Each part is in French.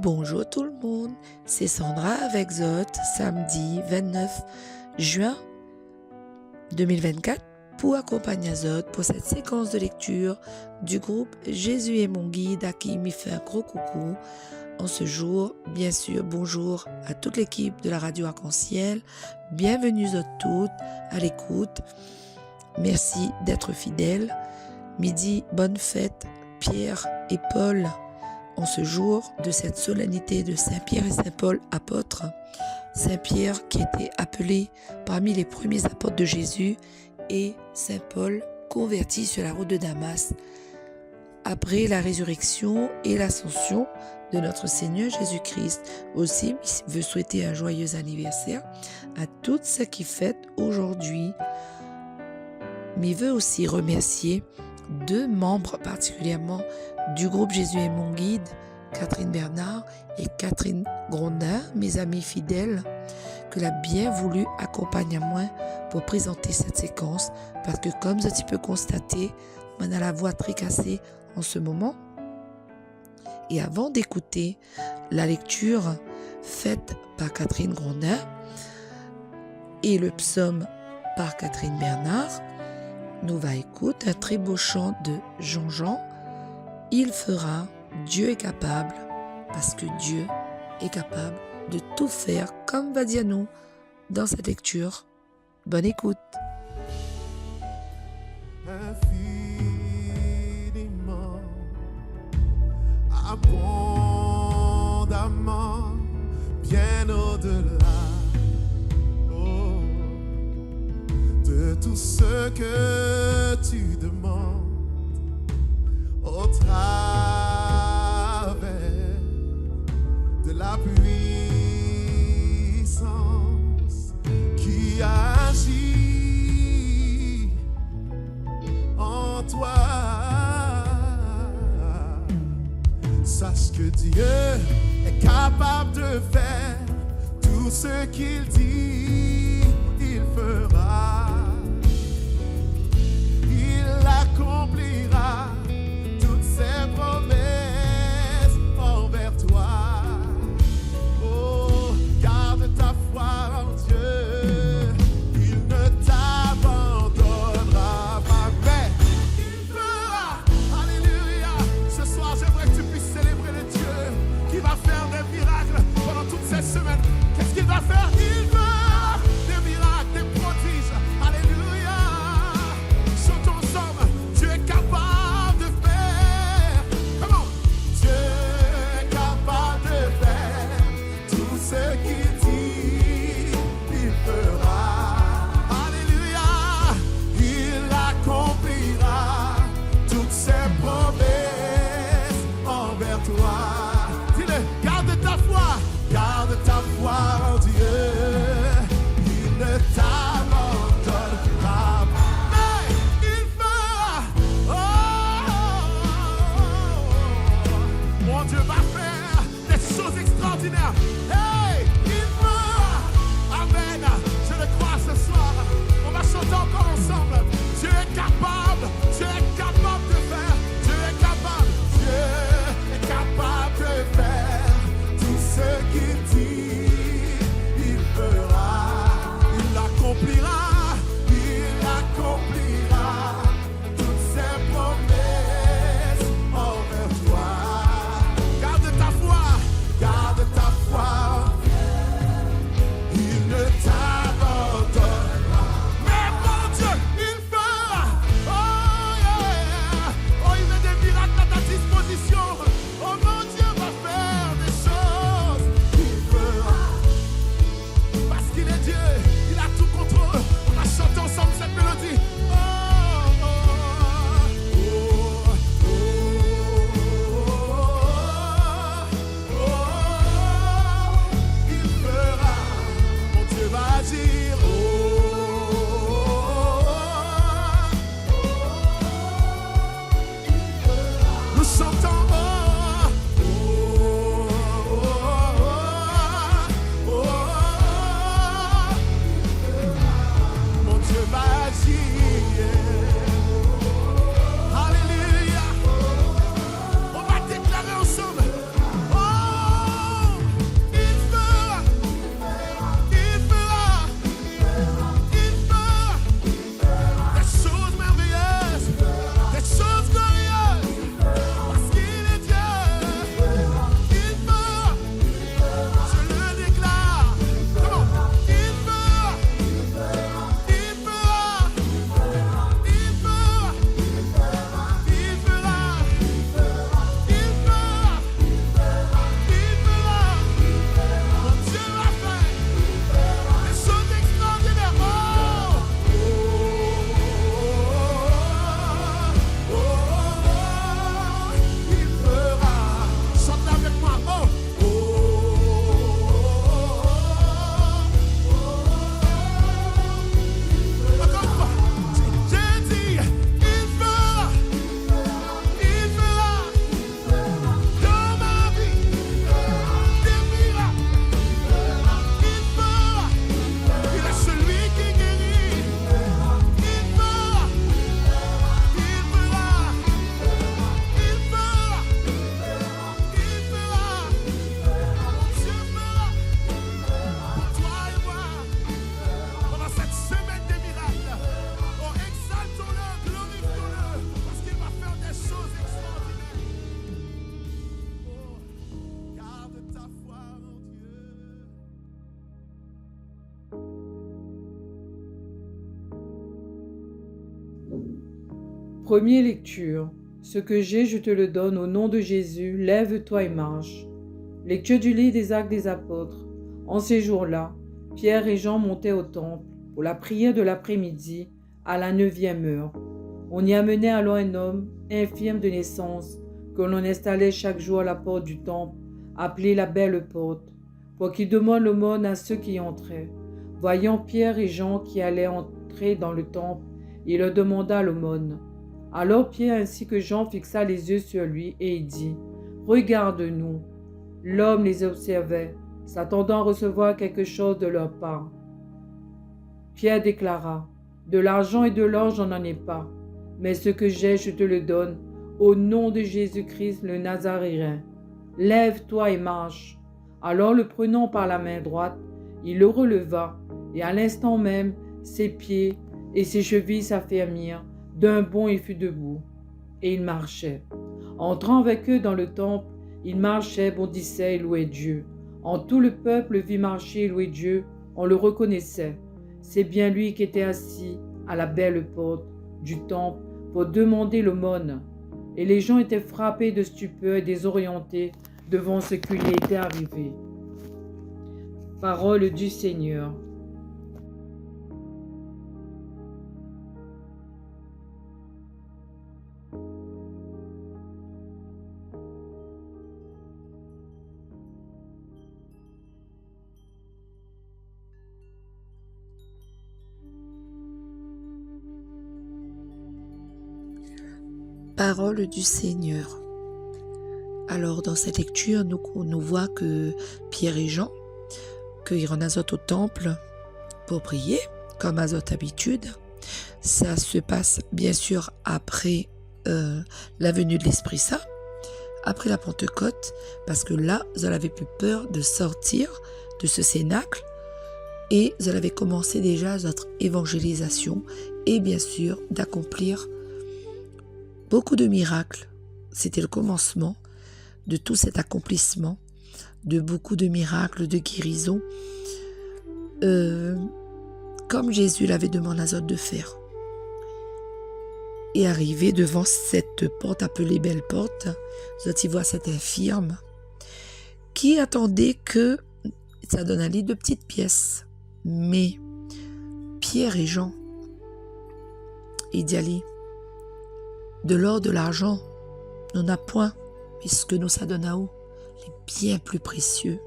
Bonjour tout le monde, c'est Sandra avec Zot, samedi 29 juin 2024 pour accompagner Zot pour cette séquence de lecture du groupe Jésus est mon guide à qui il me fait un gros coucou. En ce jour, bien sûr, bonjour à toute l'équipe de la radio Arc-en-Ciel, bienvenue Zot toutes à l'écoute, merci d'être fidèles. Midi, bonne fête Pierre et Paul. En ce jour de cette solennité de Saint-Pierre et Saint-Paul apôtres, Saint-Pierre qui était appelé parmi les premiers apôtres de Jésus et Saint-Paul converti sur la route de Damas après la résurrection et l'ascension de notre Seigneur Jésus-Christ. Aussi, il veut souhaiter un joyeux anniversaire à toutes ceux qui fêtent aujourd'hui, mais il veut aussi remercier deux membres particulièrement du groupe Jésus est mon guide, Catherine Bernard et Catherine Grondin, mes amis fidèles, que l'a bien voulu accompagner à moi pour présenter cette séquence, parce que comme tu peux constater, on a la voix très cassée en ce moment. Et avant d'écouter la lecture faite par Catherine Grondin et le psaume par Catherine Bernard, nous va écouter un très beau chant de Jean-Jean. Il fera, Dieu est capable, parce que Dieu est capable de tout faire, comme va dire nous dans cette lecture. Bonne écoute. Infiniment, abondamment, bien au-delà de tout ce que tu demandes au travers de la puissance qui agit en toi. Sache que Dieu est capable de faire tout ce qu'il dit, il fera. Il accomplira toutes ses promesses envers toi. Oh, garde ta foi en Dieu, il ne t'abandonnera pas. Mais il fera, alléluia. Ce soir, j'aimerais que tu puisses célébrer le Dieu qui va faire des miracles pendant toute cette semaine. Qu'est-ce qu'il va faire? Il fera des miracles, des prodiges. Alléluia. Première lecture. Ce que j'ai, je te le donne au nom de Jésus. Lève-toi et marche. Lecture du livre des Actes des Apôtres. En ces jours-là, Pierre et Jean montaient au temple pour la prière de l'après-midi à la 9e heure. On y amenait alors un homme infirme de naissance que l'on installait chaque jour à la porte du temple, appelée la Belle Porte, pour qu'il demande l'aumône à ceux qui y entraient. Voyant Pierre et Jean qui allaient entrer dans le temple, il leur demanda l'aumône. Alors Pierre ainsi que Jean fixa les yeux sur lui et il dit « Regarde-nous ». L'homme les observait, s'attendant à recevoir quelque chose de leur part. Pierre déclara « De l'argent et de l'or, je n'en ai pas, mais ce que j'ai, je te le donne, au nom de Jésus-Christ le Nazaréen. Lève-toi et marche. » Alors le prenant par la main droite, il le releva, et à l'instant même, ses pieds et ses chevilles s'affermirent. D'un bond, il fut debout, et il marchait. Entrant avec eux dans le temple, il marchait, bondissait et louait Dieu. En tout le peuple vit marcher et louer Dieu, on le reconnaissait. C'est bien lui qui était assis à la belle porte du temple pour demander l'aumône. Et les gens étaient frappés de stupeur et désorientés devant ce qui lui était arrivé. Parole du Seigneur. Parole du Seigneur. Alors dans cette lecture, nous voit que Pierre et Jean cueillirent Azote au temple pour prier, comme Azote habitude. Ça se passe bien sûr après la venue de l'Esprit Saint, après la Pentecôte, parce que là, ils avaient plus peur de sortir de ce cénacle et ils avaient commencé déjà notre évangélisation et bien sûr d'accomplir beaucoup de miracles. C'était le commencement de tout cet accomplissement, de beaucoup de miracles, de guérisons, comme Jésus l'avait demandé à Azote de faire. Et arrivé devant cette porte appelée Belle Porte, Azote y voit cet infirme qui attendait que ça donne un lit de petites pièces. Mais Pierre et Jean, il dit allez, de l'or, de l'argent, nous n'a point, mais ce que nous ça donne à où, les bien plus précieux.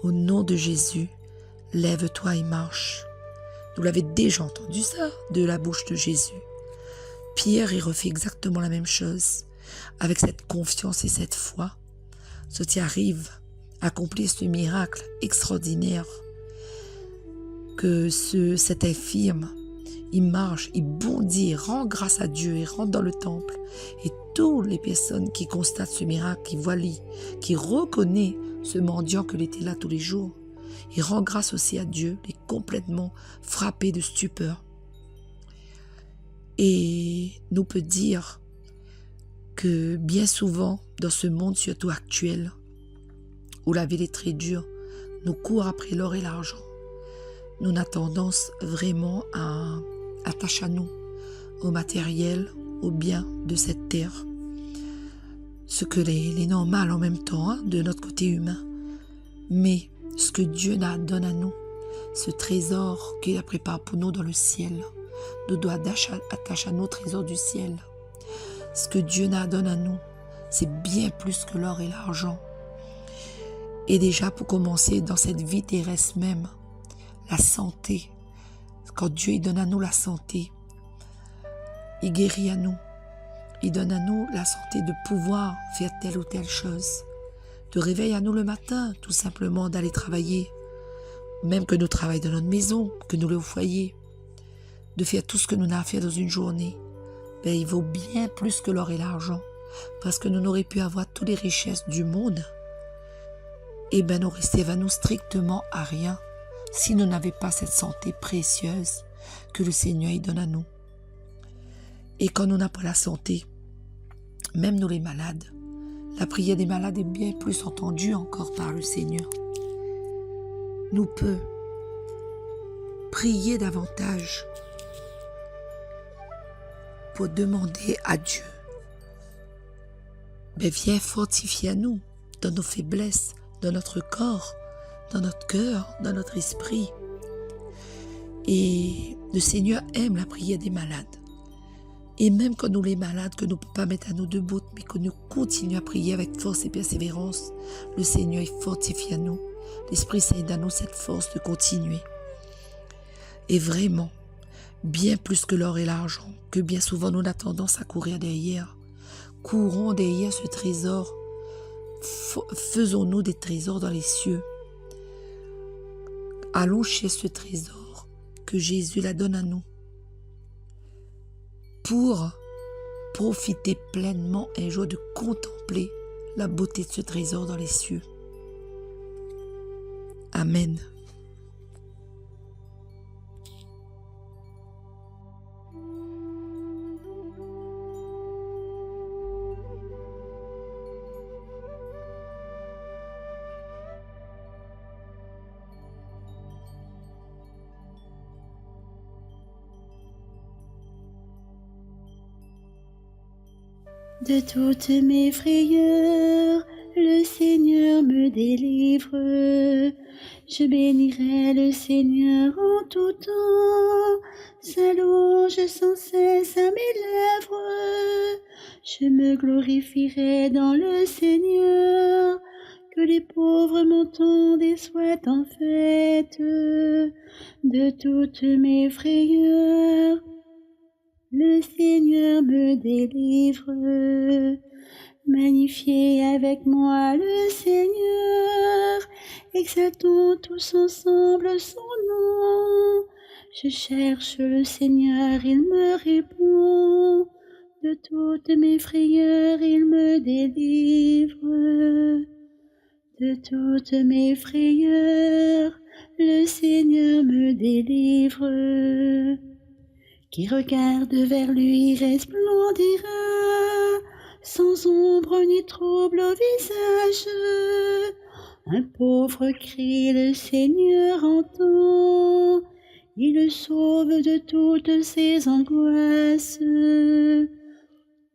Au nom de Jésus, lève-toi et marche. Vous l'avez déjà entendu ça de la bouche de Jésus. Pierre, il refait exactement la même chose, avec cette confiance et cette foi. Ce qui arrive à accomplir ce miracle extraordinaire que cet infirme, il marche, il bondit, il rend grâce à Dieu, il rentre dans le temple. Et toutes les personnes qui constatent ce miracle, qui voient lui, qui reconnaissent ce mendiant qu'il était là tous les jours, il rend grâce aussi à Dieu, il est complètement frappé de stupeur. Et nous peut dire que bien souvent, dans ce monde surtout actuel, où la vie est très dure, nous courons après l'or et l'argent. Nous avons tendance vraiment à attacher à nous, au matériel, aux biens de cette terre. Ce que les normal en même temps, de notre côté humain. Mais ce que Dieu donne à nous, ce trésor qu'il a préparé pour nous dans le ciel, nous doit attacher à nos trésors du ciel. Ce que Dieu donne à nous, c'est bien plus que l'or et l'argent. Et déjà pour commencer dans cette vie terrestre même, la santé. Quand Dieu il donne à nous la santé, il guérit à nous. Il donne à nous la santé de pouvoir faire telle ou telle chose. De réveiller à nous le matin, tout simplement d'aller travailler. Même que nous travaillons dans notre maison, que nous le au foyer. De faire tout ce que nous avons à faire dans une journée. Ben, il vaut bien plus que l'or et l'argent. Parce que nous n'aurions pu avoir toutes les richesses du monde. Et ben, nous restons à nous strictement à rien. Si nous n'avions pas cette santé précieuse que le Seigneur il donne à nous. Et quand nous n'avons pas la santé, même nous les malades, la prière des malades est bien plus entendue encore par le Seigneur. Nous peut prier davantage pour demander à Dieu, mais viens fortifier à nous dans nos faiblesses, dans notre corps, dans notre cœur, dans notre esprit. Et le Seigneur aime la prière des malades. Et même quand nous les malades, que nous ne pouvons pas mettre à nos deux bouts, mais que nous continuons à prier avec force et persévérance, le Seigneur est fortifié à nous. L'Esprit Saint donne à nous cette force de continuer. Et vraiment, bien plus que l'or et l'argent, que bien souvent nous avons tendance à courir derrière. Courons derrière ce trésor. Faisons-nous des trésors dans les cieux. Allons chez ce trésor que Jésus la donne à nous pour profiter pleinement un jour de contempler la beauté de ce trésor dans les cieux. Amen. De toutes mes frayeurs, le Seigneur me délivre. Je bénirai le Seigneur en tout temps, sa louange sans cesse à mes lèvres. Je me glorifierai dans le Seigneur, que les pauvres m'entendent et soient en fête. De toutes mes frayeurs, le Seigneur me délivre. Magnifiez avec moi le Seigneur, exaltons tous ensemble son nom. Je cherche le Seigneur, il me répond. De toutes mes frayeurs, il me délivre. De toutes mes frayeurs, le Seigneur me délivre. Qui regarde vers lui resplendira, sans ombre ni trouble au visage. Un pauvre crie, le Seigneur entend, il le sauve de toutes ses angoisses.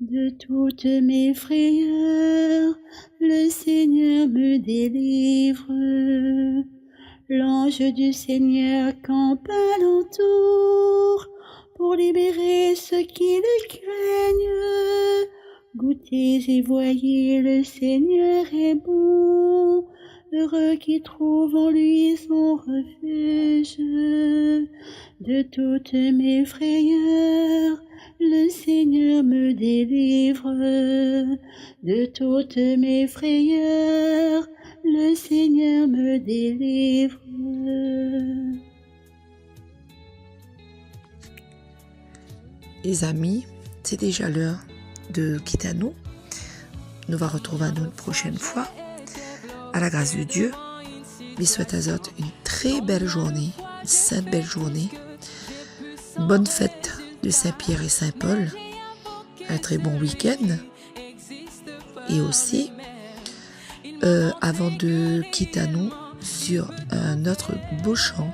De toutes mes frayeurs, le Seigneur me délivre. L'ange du Seigneur campe alentour, pour libérer ceux qui le craignent. Goûtez et voyez, le Seigneur est bon, heureux qui trouve en lui son refuge. De toutes mes frayeurs, le Seigneur me délivre. De toutes mes frayeurs, le Seigneur me délivre. Les amis, c'est déjà l'heure de quitter à nous. Nous va retrouver une prochaine fois. À la grâce de Dieu, je souhaite à vous une très belle journée, une sainte belle journée. Une bonne fête de Saint-Pierre et Saint-Paul. Un très bon week-end. Et aussi, avant de quitter à nous sur un autre beau chant,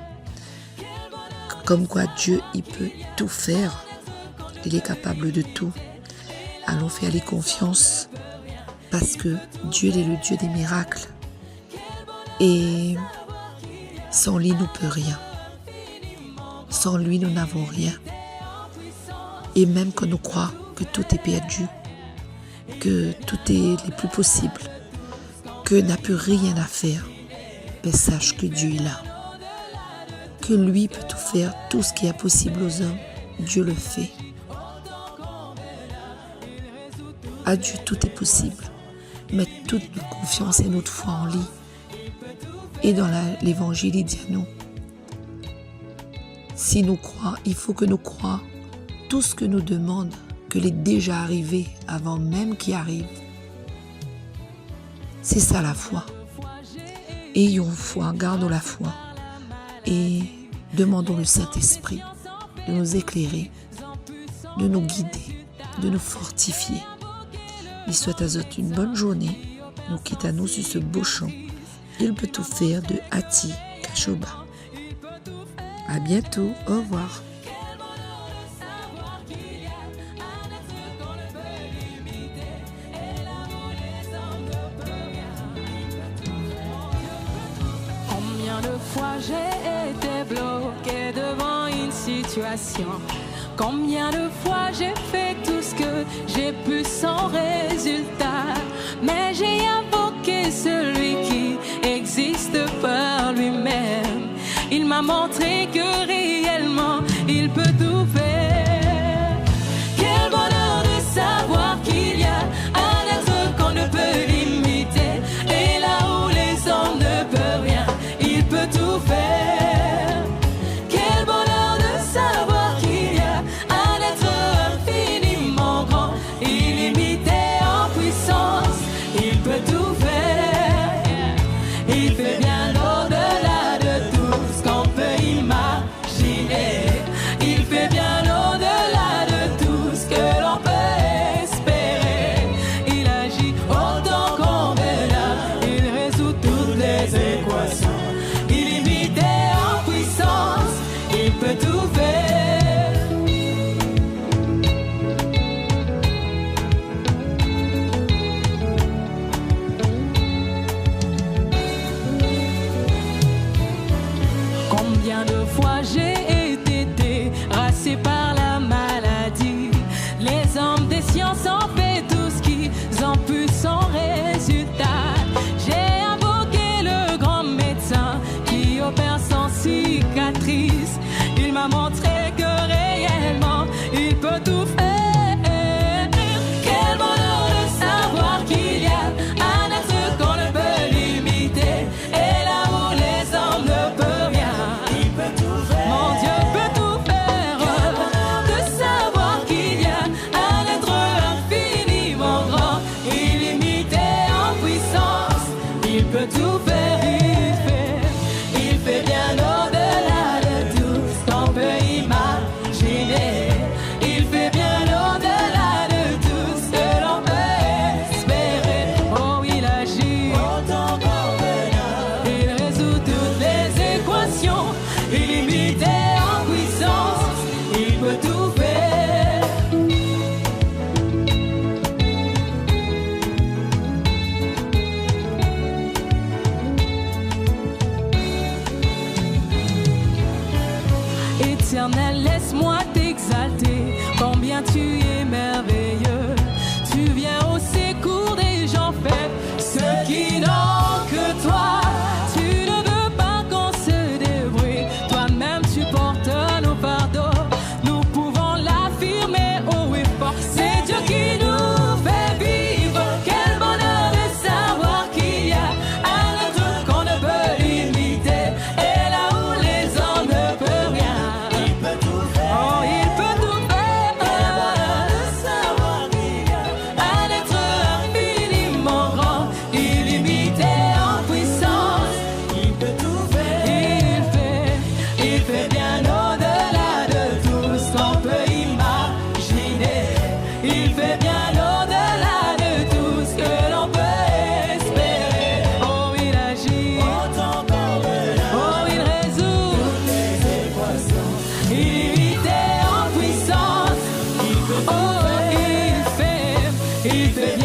comme quoi Dieu, il peut tout faire. Il est capable de tout. Allons faire-lui confiance parce que Dieu est le Dieu des miracles. Et sans lui, nous ne pouvons rien. Sans lui, nous n'avons rien. Et même quand nous croyons que tout est perdu, que tout est le plus possible, que n'a plus rien à faire, mais sache que Dieu est là. Que lui peut tout faire, tout ce qui est possible aux hommes, Dieu le fait. À Dieu, tout est possible. Mettre toute notre confiance et notre foi en lui. Et dans l'évangile, il dit à nous, si nous croyons, il faut que nous croyons tout ce que nous demande, que l'est déjà arrivé avant même qu'il arrive. C'est ça la foi. Ayons foi, gardons la foi. Et demandons le Saint-Esprit de nous éclairer, de nous guider, de nous fortifier. Il souhaite à vous une bonne journée. Nous quitte à nous sur ce beau chant. Il peut tout faire de Hati Kashoba. À bientôt. Au revoir. fois j'ai été bloqué devant une situation? Combien de fois j'ai fait tout ce que j'ai pu sans résultat? Mais j'ai invoqué celui qui existe par lui-même. Il m'a montré que réellement il peut tout faire. Quel bonheur de savoir qu'il y a un être qu'on ne peut limiter. Et là où les hommes ne peuvent rien, il peut tout faire. Quel bonheur de savoir qu'il y a un être infiniment grand, illimité en puissance. Il peut tout faire. Il fait bien au-delà de tout ce qu'on peut imaginer. Il fait bien au-delà de tout ce que l'on peut espérer. Il agit autant qu'on veut là. Il résout toutes les équations. Illimité en puissance, il peut tout faire. Combien de fois j'ai été terrassé par la maladie. Les hommes des sciences ont fait tout ce qu'ils ont pu sans résultat. J'ai invoqué le grand médecin qui opère sans cicatrice. Il m'a montré que réellement il peut tout faire. Quel bonheur de savoir qu'il y a un être qu'on ne peut limiter. Et là où les hommes ne peuvent rien, il peut tout faire. Mon Dieu peut tout faire. De savoir qu'il y a un être infiniment grand, illimité en puissance, il peut tout faire. Il fait bien au-delà de tout ce qu'on peut imaginer. Il fait bien au-delà de tout ce que l'on peut espérer. Oh, il agit autant qu'on veut là. Il résout toutes les équations. Illimité en puissance, il peut tout faire. Éternel, laisse-moi t'exalter, combien tu es merveilleux. Tu viens au secours des gens faibles, ceux qui n'ont que toi. Tu ne veux pas qu'on se débrouille, toi-même tu portes nos fardeaux. Nous pouvons l'affirmer haut et fort, c'est Dieu qui nous fait vivre. Quel bonheur de savoir qu'il y a un être qu'on ne peut limiter. Et là où les hommes ne peuvent rien, il peut tout faire. Oh, il peut tout faire. Quel bonheur de savoir qu'il y a un être infiniment grand, illimité en puissance. Il peut tout faire. Il fait bien au-delà de tout ce qu'on peut imaginer. Il fait bien au-delà de tout ce que l'on peut espérer. Oh, il agit autant qu'on veut là. Oh, il résout toutes les équations. Illimité en puissance. Il peut tout faire. Il fait